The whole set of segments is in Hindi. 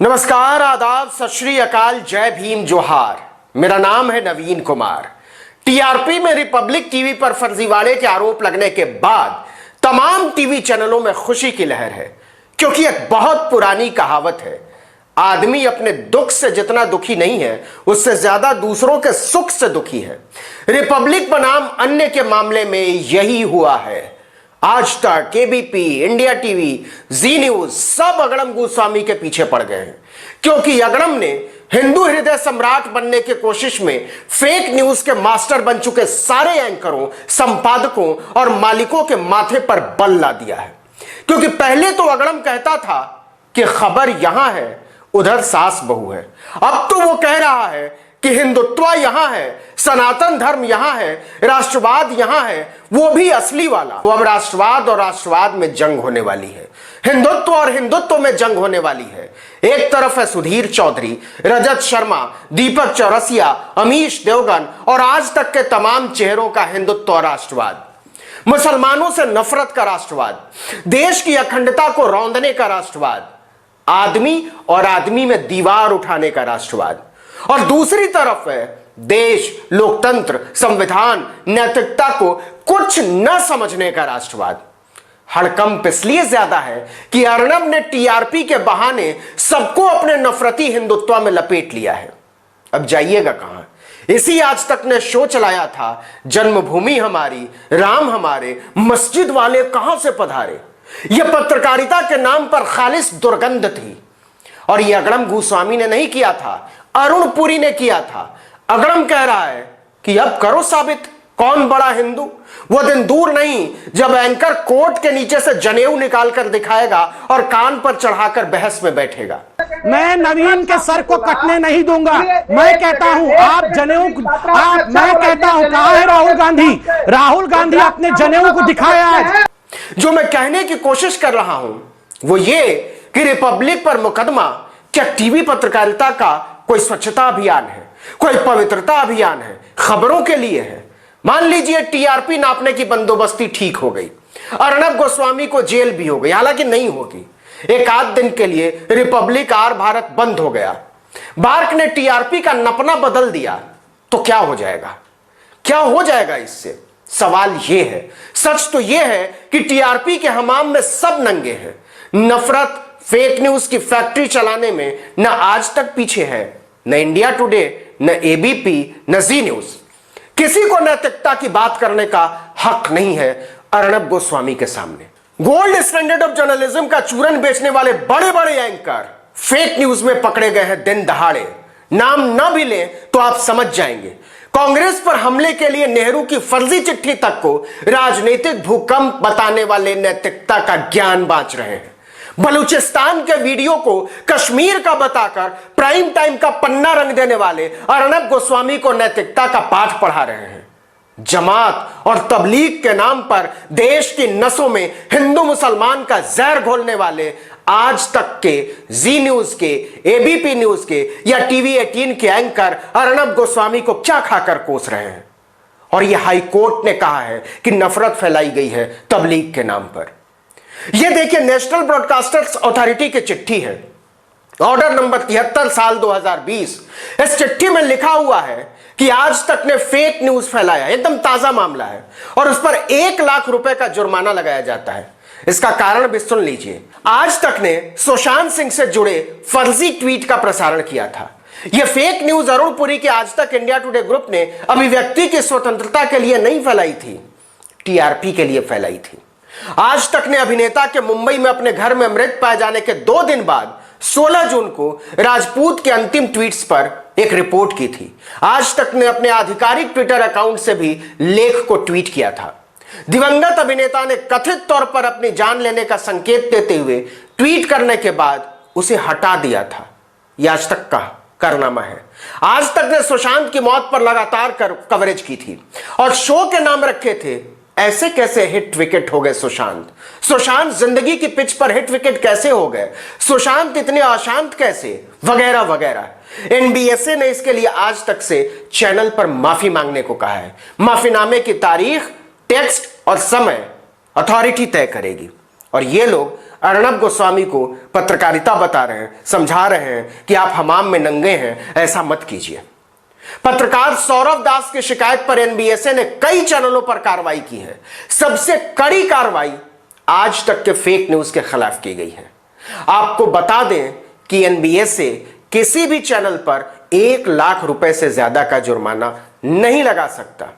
नमस्कार, आदाब, सत श्री अकाल, जय भीम, जोहार। मेरा नाम है नवीन कुमार। टीआरपी में रिपब्लिक टीवी पर फर्जीवाड़े के आरोप लगने के बाद तमाम टीवी चैनलों में खुशी की लहर है, क्योंकि एक बहुत पुरानी कहावत है, आदमी अपने दुख से जितना दुखी नहीं है उससे ज्यादा दूसरों के सुख से दुखी है। रिपब्लिक बनाम अन्य के मामले में यही हुआ है। आज तक केबीपी, इंडिया टीवी, जी न्यूज सब अगड़म गोस्वामी के पीछे पड़ गए हैं, क्योंकि अगड़म ने हिंदू हृदय सम्राट बनने की कोशिश में फेक न्यूज के मास्टर बन चुके सारे एंकरों, संपादकों और मालिकों के माथे पर बल ला दिया है। क्योंकि पहले तो अगड़म कहता था कि खबर यहां है, उधर सास बहू है। अब तो वो कह रहा है कि हिंदुत्व यहां है, सनातन धर्म यहां है, राष्ट्रवाद यहां है, वो भी असली वाला। तो अब राष्ट्रवाद और राष्ट्रवाद में जंग होने वाली है, हिंदुत्व और हिंदुत्व में जंग होने वाली है। एक तरफ है सुधीर चौधरी, रजत शर्मा, दीपक चौरसिया, अमीश देवगन और आज तक के तमाम चेहरों का हिंदुत्व और राष्ट्रवाद, मुसलमानों से नफरत का राष्ट्रवाद, देश की अखंडता को रौंदने का राष्ट्रवाद, आदमी और आदमी में दीवार उठाने का राष्ट्रवाद। और दूसरी तरफ है देश, लोकतंत्र, संविधान, नैतिकता को कुछ न समझने का राष्ट्रवाद। हड़कंप इसलिए ज्यादा है कि अर्णब ने टीआरपी के बहाने सबको अपने नफरती हिंदुत्व में लपेट लिया है। अब जाइएगा कहां? इसी आज तक ने शो चलाया था, जन्मभूमि हमारी, राम हमारे, मस्जिद वाले कहां से पधारे। यह पत्रकारिता के नाम पर खालिस दुर्गंध थी। और यह अगड़म गोस्वामी ने नहीं किया था, अरुण पुरी ने किया था। अगड़म कह रहा है कि अब करो साबित कौन बड़ा हिंदू। वो दिन दूर नहीं जब एंकर कोर्ट के नीचे से जनेऊ निकालकर दिखाएगा और कान पर चढ़ाकर बहस में बैठेगा। मैं नवीन के सर को कटने नहीं दूंगा। मैं कहता हूं आप जनेऊ, मैं कहता हूं कहां है राहुल गांधी? राहुल गांधी अपने जनेऊ को दिखाया आज। जो मैं कहने की कोशिश कर रहा हूं वो ये कि रिपब्लिक पर मुकदमा क्या टीवी पत्रकारिता का कोई स्वच्छता अभियान है, कोई पवित्रता अभियान है, खबरों के लिए है। मान लीजिए टीआरपी नापने की बंदोबस्ती ठीक हो गई, अर्णब गोस्वामी को जेल भी हो गई, हालांकि नहीं होगी, एक आध दिन के लिए रिपब्लिक आर भारत बंद हो गया, बार्क ने टीआरपी का नपना बदल दिया, तो क्या हो जाएगा? क्या हो जाएगा इससे? सवाल यह है। सच तो यह है कि टीआरपी के हमाम में सब नंगे हैं। नफरत, फेक न्यूज की फैक्ट्री चलाने में न आज तक पीछे है, न इंडिया टुडे, न एबीपी, न जी न्यूज। किसी को नैतिकता की बात करने का हक नहीं है अर्णब गोस्वामी के सामने। गोल्ड स्टैंडर्ड ऑफ जर्नलिज्म का चूरन बेचने वाले बड़े बड़े एंकर फेक न्यूज में पकड़े गए हैं दिन दहाड़े। नाम न भी लें तो आप समझ जाएंगे। कांग्रेस पर हमले के लिए नेहरू की फर्जी चिट्ठी तक को राजनीतिक भूकंप बताने वाले नैतिकता का ज्ञान बांच रहे हैं। बलूचिस्तान के वीडियो को कश्मीर का बताकर प्राइम टाइम का पन्ना रंग देने वाले अर्णब गोस्वामी को नैतिकता का पाठ पढ़ा रहे हैं। जमात और तबलीग के नाम पर देश की नसों में हिंदू मुसलमान का जहर घोलने वाले आज तक के जी न्यूज के, एबीपी न्यूज के या टीवी 18 के एंकर अर्णब गोस्वामी को क्या खाकर कोस रहे हैं। और यह हाई कोर्ट ने कहा है कि नफरत फैलाई गई है तबलीग के नाम पर। यह देखिए, नेशनल ब्रॉडकास्टर्स अथॉरिटी की चिट्ठी है, ऑर्डर नंबर 73 साल 2020। इस चिट्ठी में लिखा हुआ है कि आज तक ने फेक न्यूज फैलाया, एकदम ताजा मामला है, और उस पर 1 लाख रुपए का जुर्माना लगाया जाता है। इसका कारण भी सुन लीजिए। आज तक ने सुशांत सिंह से जुड़े फर्जी ट्वीट का प्रसारण किया था। यह फेक न्यूज अरुण पुरी के आज तक इंडिया टुडे ग्रुप ने अभिव्यक्ति की स्वतंत्रता के लिए नहीं फैलाई थी, टीआरपी के लिए फैलाई थी। आज तक ने अभिनेता के मुंबई में अपने घर में मृत पाए जाने के 2 दिन बाद 16 जून को राजपूत के अंतिम ट्वीट्स पर एक रिपोर्ट की थी। आज तक ने अपने आधिकारिक ट्विटर अकाउंट से भी लेख को ट्वीट किया था। दिवंगत अभिनेता ने कथित तौर पर अपनी जान लेने का संकेत देते हुए ट्वीट करने के बाद उसे हटा दिया था। यह आज तक का कारनामा है। आज तक ने सुशांत की मौत पर लगातार कवरेज की थी और शो के नाम रखे थे ऐसे कैसे हिट विकेट हो गए सुशांत, सुशांत जिंदगी की पिच पर हिट विकेट कैसे हो गए, सुशांत इतने अशांत कैसे, वगैरह वगैरह। एनबीएसए ने इसके लिए आज तक से चैनल पर माफी मांगने को कहा है। माफीनामे की तारीख, टेक्स्ट और समय अथॉरिटी तय करेगी। और ये लोग अर्णब गोस्वामी को पत्रकारिता बता रहे हैं, समझा रहे हैं कि आप हमाम में नंगे हैं, ऐसा मत कीजिए। पत्रकार सौरभ दास की शिकायत पर एनबीएसए ने कई चैनलों पर कार्रवाई की है। सबसे कड़ी कार्रवाई आज तक के फेक न्यूज के खिलाफ की गई है। आपको बता दें कि एनबीएसए किसी भी चैनल पर 1 लाख रुपए से ज्यादा का जुर्माना नहीं लगा सकता।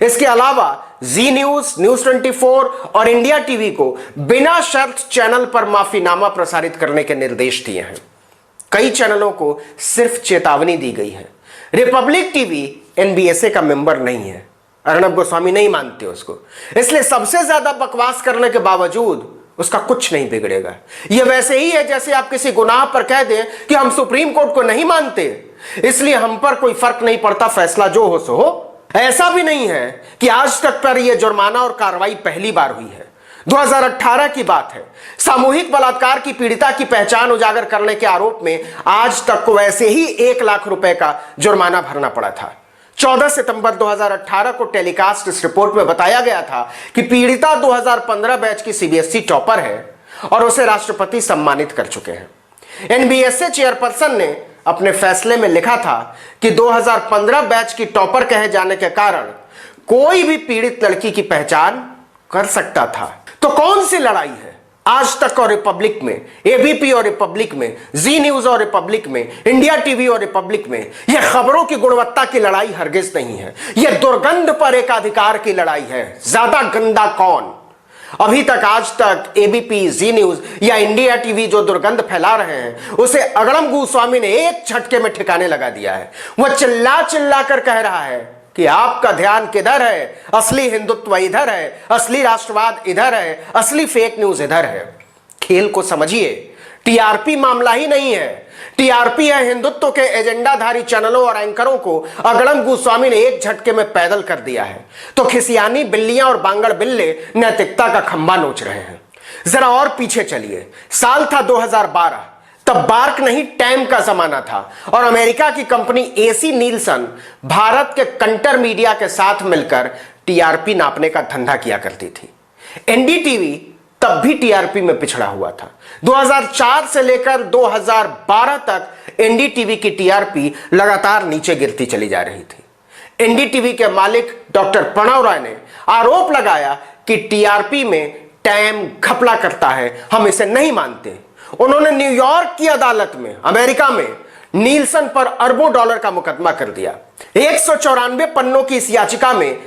इसके अलावा जी न्यूज, न्यूज 24 और इंडिया टीवी को बिना शर्त चैनल पर माफीनामा प्रसारित करने के निर्देश दिए हैं। कई चैनलों को सिर्फ चेतावनी दी गई है। रिपब्लिक टीवी एनबीएसए का मेंबर नहीं है, अर्णब गोस्वामी नहीं मानते उसको, इसलिए सबसे ज्यादा बकवास करने के बावजूद उसका कुछ नहीं बिगड़ेगा। यह वैसे ही है जैसे आप किसी गुनाह पर कह दें कि हम सुप्रीम कोर्ट को नहीं मानते, इसलिए हम पर कोई फर्क नहीं पड़ता, फैसला जो हो सो हो। ऐसा भी नहीं है कि आज तक पर यह जुर्माना और कार्रवाई पहली बार हुई है। 2018 की बात है। सामूहिक बलात्कार की पीड़िता की पहचान उजागर करने के आरोप में आज तक को वैसे ही 1 लाख रुपए का जुर्माना भरना पड़ा था। 14 सितंबर 2018 को टेलीकास्ट इस रिपोर्ट में बताया गया था कि पीड़िता 2015 बैच की सीबीएसई टॉपर है और उसे राष्ट्रपति सम्मानित कर चुके हैं। एनबीएसए चेयरपर्सन ने अपने फैसले में लिखा था कि 2015 बैच की टॉपर कहे जाने के कारण कोई भी पीड़ित लड़की की पहचान कर सकता था। तो कौन सी लड़ाई है आज तक और रिपब्लिक में, एबीपी और रिपब्लिक में, जी न्यूज और रिपब्लिक में, इंडिया टीवी और रिपब्लिक में? यह खबरों की गुणवत्ता की लड़ाई हरगिज नहीं है, यह दुर्गंध पर एक अधिकार की लड़ाई है। ज्यादा गंदा कौन? अभी तक आज तक एबीपी, जी न्यूज या इंडिया टीवी जो दुर्गंध फैला रहे हैं उसे अर्णब गोस्वामी ने एक झटके में ठिकाने लगा दिया है। वह चिल्ला चिल्ला कर कह रहा है कि आपका ध्यान किधर है, असली हिंदुत्व इधर है, असली राष्ट्रवाद इधर है, असली फेक न्यूज इधर है। खेल को समझिए, टीआरपी मामला ही नहीं है, टीआरपी है हिंदुत्व के एजेंडाधारी चैनलों और एंकरों को अर्णब गोस्वामी ने एक झटके में पैदल कर दिया है। तो खिसियानी बिल्लियां और बांगड़ बिल्ले नैतिकता का खंभा नोच रहे हैं। जरा और पीछे चलिए, साल था 2012, तब बार्क नहीं टाइम का जमाना था और अमेरिका की कंपनी एसी नीलसन भारत के कंटर मीडिया के साथ मिलकर टीआरपी नापने का धंधा किया करती थी। एनडीटीवी तब भी टीआरपी में पिछड़ा हुआ था। 2004 से लेकर 2012 तक एनडीटीवी की टीआरपी लगातार नीचे गिरती चली जा रही थी। एनडीटीवी के मालिक डॉक्टर प्रणव राय ने आरोप लगाया कि टीआरपी में टाइम घपला करता है, हम इसे नहीं मानते। उन्होंने न्यूयॉर्क की अदालत में, अमेरिका में, नीलसन पर अरबों डॉलर का मुकदमा कर दिया। 194 पन्नों की इस याचिका में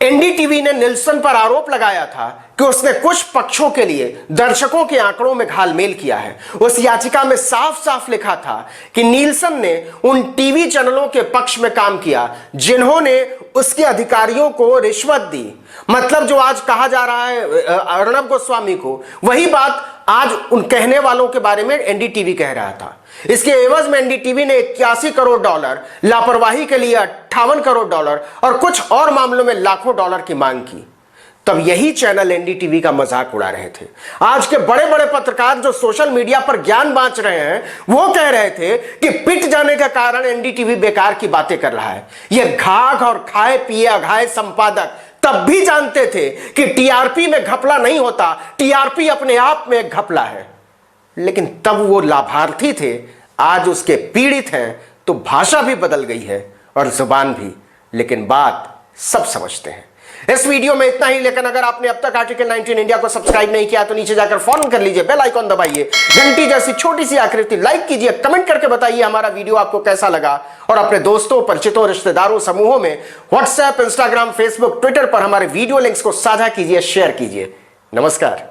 एनडीटीवी ने नीलसन पर आरोप लगाया था कि उसने कुछ पक्षों के लिए दर्शकों के आंकड़ों में घालमेल किया है। उस याचिका में साफ साफ लिखा था कि नीलसन ने उन टीवी चैनलों के पक्ष में काम किया जिन्होंने उसके अधिकारियों को रिश्वत दी। मतलब जो आज कहा जा रहा है अर्णब गोस्वामी को, वही बात आज उन कहने वालों के बारे में एनडीटीवी कह रहा था। इसके एवज में एनडीटीवी ने 81 करोड़ डॉलर, लापरवाही के लिए 58 करोड़ डॉलर और कुछ और मामलों में लाखों डॉलर की मांग की। तब यही चैनल एनडीटीवी का मजाक उड़ा रहे थे। आज के बड़े बड़े पत्रकार जो सोशल मीडिया पर ज्ञान बांट रहे हैं, वो कह रहे थे कि पिट जाने के कारण एनडीटीवी बेकार की बातें कर रहा है। यह घाघ और खाए पिए अघाए संपादक तब भी जानते थे कि टीआरपी में घपला नहीं होता, टीआरपी अपने आप में एक घपला है। लेकिन तब वो लाभार्थी थे, आज उसके पीड़ित हैं। तो भाषा भी बदल गई है और जुबान भी, लेकिन बात सब समझते हैं। इस वीडियो में इतना ही, लेकिन अगर आपने अब तक आर्टिकल 19 इंडिया को सब्सक्राइब नहीं किया तो नीचे जाकर फौरन कर लीजिए, बेल आइकॉन दबाइए, घंटी जैसी छोटी सी आकृति लाइक कीजिए, कमेंट करके बताइए हमारा वीडियो आपको कैसा लगा और अपने दोस्तों, परिचितों, रिश्तेदारों, समूहों में व्हाट्सएप, इंस्टाग्राम, फेसबुक, ट्विटर पर हमारे वीडियो लिंक्स को साझा कीजिए, शेयर कीजिए। नमस्कार।